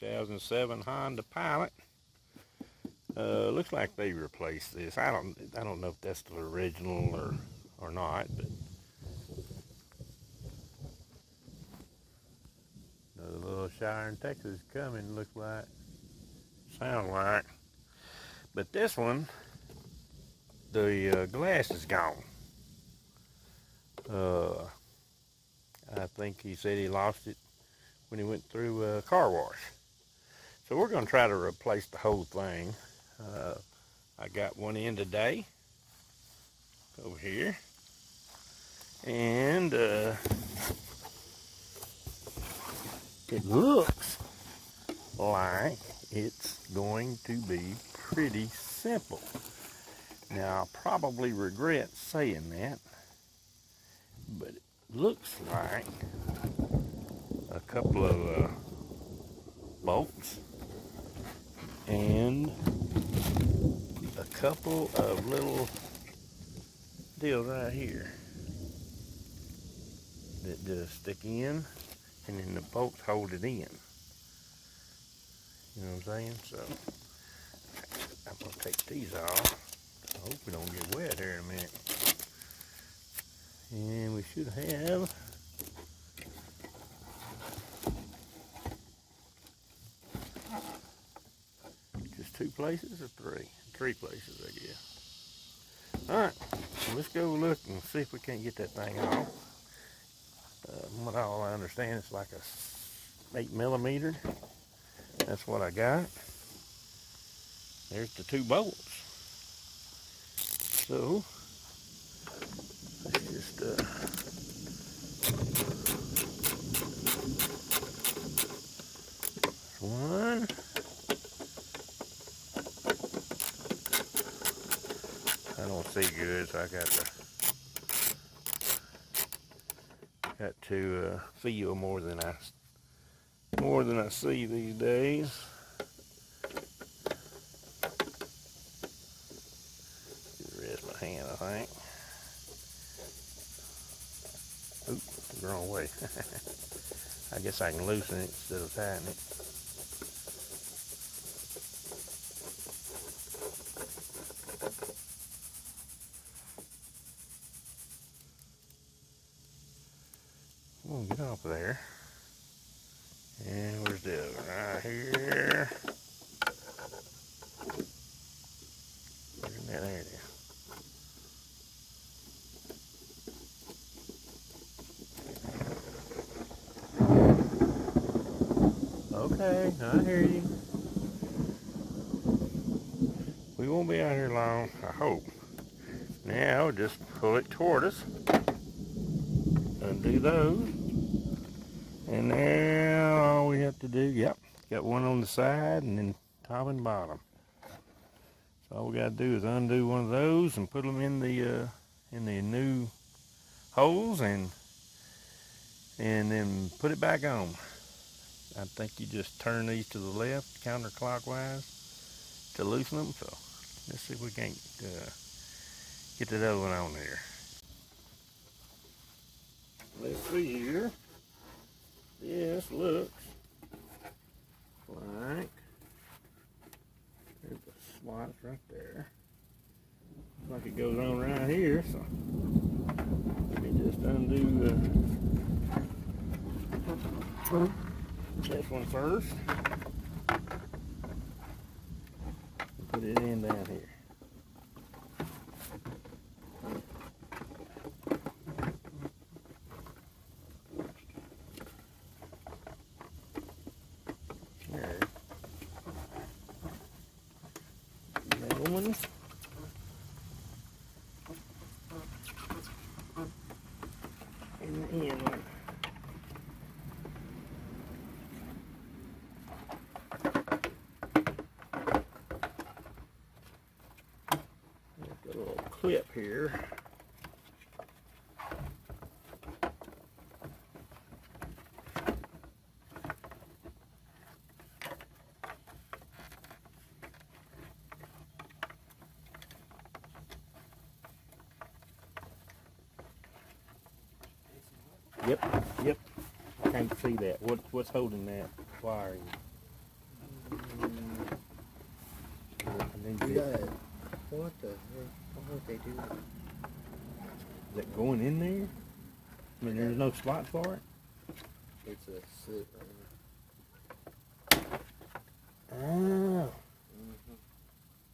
2007 Honda Pilot. Looks like they replaced this. I don't know if that's the original or not, but another little Shire in Texas coming, looks like, sound like. But this one, the glass is gone. I think he said he lost it when he went through a car wash. So we're going to try to replace the whole thing. I got one in today over here, and it looks like it's going to be pretty simple. Now I'll probably regret saying that, but it looks like a couple of bolts and a couple of little deals right here that just stick in, and then the bolts hold it in. You know what I'm saying? So I'm gonna take these off. I hope we don't get wet here in a minute. And we should have just 2 places or 3? 3 places, I guess. Alright, so let's go look and see if we can't get that thing off. What all I understand, it's like a 8mm. That's what I got. There's the 2 bolts. So let's just one. I don't see good, so I got to feel more than I see these days. Rest my hand, I think. Oops, the wrong way. I guess I can loosen it instead of tightening it. We'll get off of there. And where's the other? Right here. There it is. Okay, I hear you. We won't be out here long, I hope. Now just pull it toward us. Undo those. And now all we have to do, yep, got one on the side and then top and bottom. So all we got to do is undo one of those and put them in the new holes and then put it back on. I think you just turn these to the left counterclockwise to loosen them. So let's see if we can't get that other one on there. Let's see here. This looks like there's the slots right there. Looks like it goes on right here. So let me just undo this one first. And put it in down here. Ones. And the end one. There's a little clip here. Yep. I can't see that. What's holding that wire? You got what the heck? Why would they do that? Is it going in there? I mean, there's no spot for it? It's a slit right here. Oh.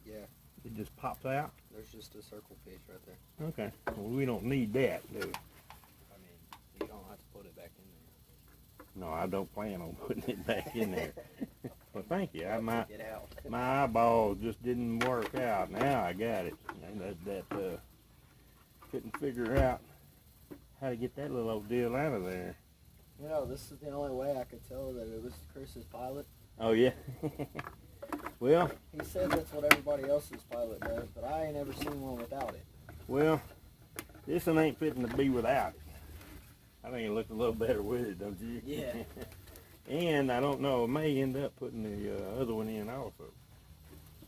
Yeah. It just pops out? There's just a circle piece right there. Okay. Well, we don't need that, do we? I mean, you don't have to put it back in there. No, I don't plan on putting it back in there. Well, thank you. My Get out. my eyeball just didn't work out. Now I got it. And couldn't figure out how to get that little old deal out of there. You know, this is the only way I could tell that it was Chris's pilot. Oh, yeah? Well, He said that's what everybody else's pilot does, but I ain't ever seen one without it. well, this one ain't fitting to be without it. I think it looked a little better with it, don't you? Yeah. And I don't know, I may end up putting the other one in also.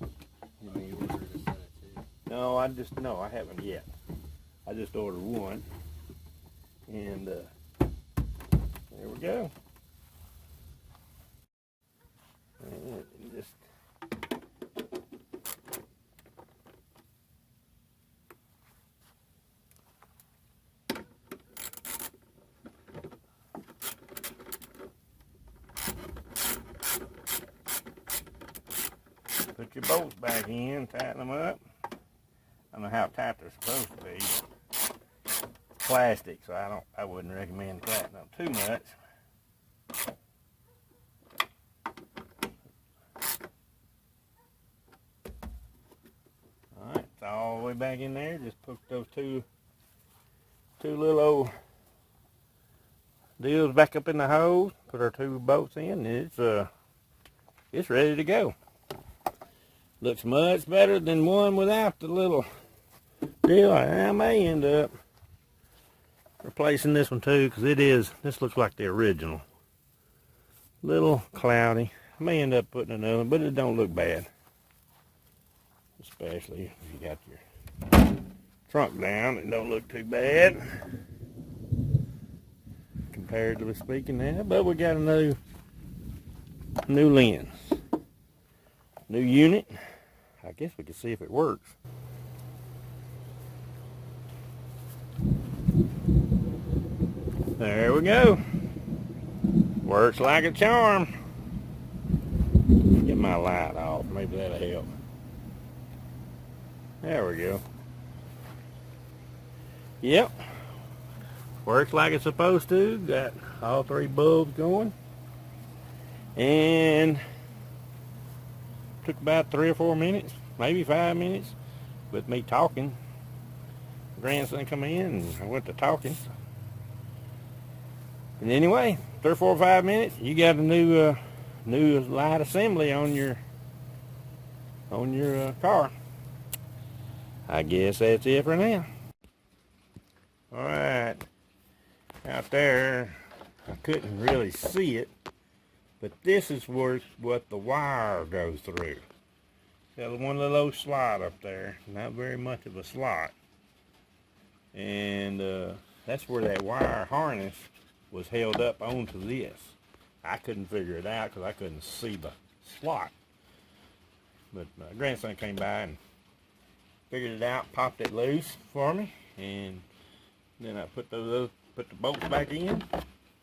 You ordered a set of two. No, I haven't yet. I just ordered one. And there we go. And just put your bolts back in, tighten them up. I don't know how tight they're supposed to be. It's plastic, so I wouldn't recommend tightening them too much. Alright, it's all the way back in there. Just put those two little old deals back up in the hole. Put our two bolts in, and it's ready to go. Looks much better than one without the little deal. I may end up replacing this one too, because this looks like the original. Little cloudy. I may end up putting another one, but it don't look bad. Especially if you got your trunk down, it don't look too bad. Comparatively speaking now, but we got a new lens. New unit. I guess we can see if it works. There we go. Works like a charm. Get my light off. Maybe that'll help. There we go. Yep. Works like it's supposed to. Got all three bulbs going. And took about 3 or 4 minutes, maybe 5 minutes, with me talking. Grandson come in and I went to talking. And anyway, 3 or 4 or 5 minutes, you got a new light assembly on your car. I guess that's it for now. All right, out there, I couldn't really see it, but this is what the wire goes through. Got one little old slot up there, not very much of a slot, and that's where that wire harness was held up onto this. I couldn't figure it out because I couldn't see the slot, but my grandson came by and figured it out, popped it loose for me, and then I put the bolts back in,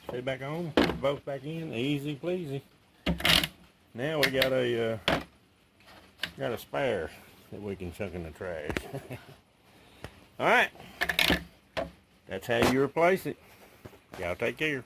set it back on, put the bolts back in, easy peasy. Now we got a spare that we can chuck in the trash. All right, that's how you replace it. Y'all take care.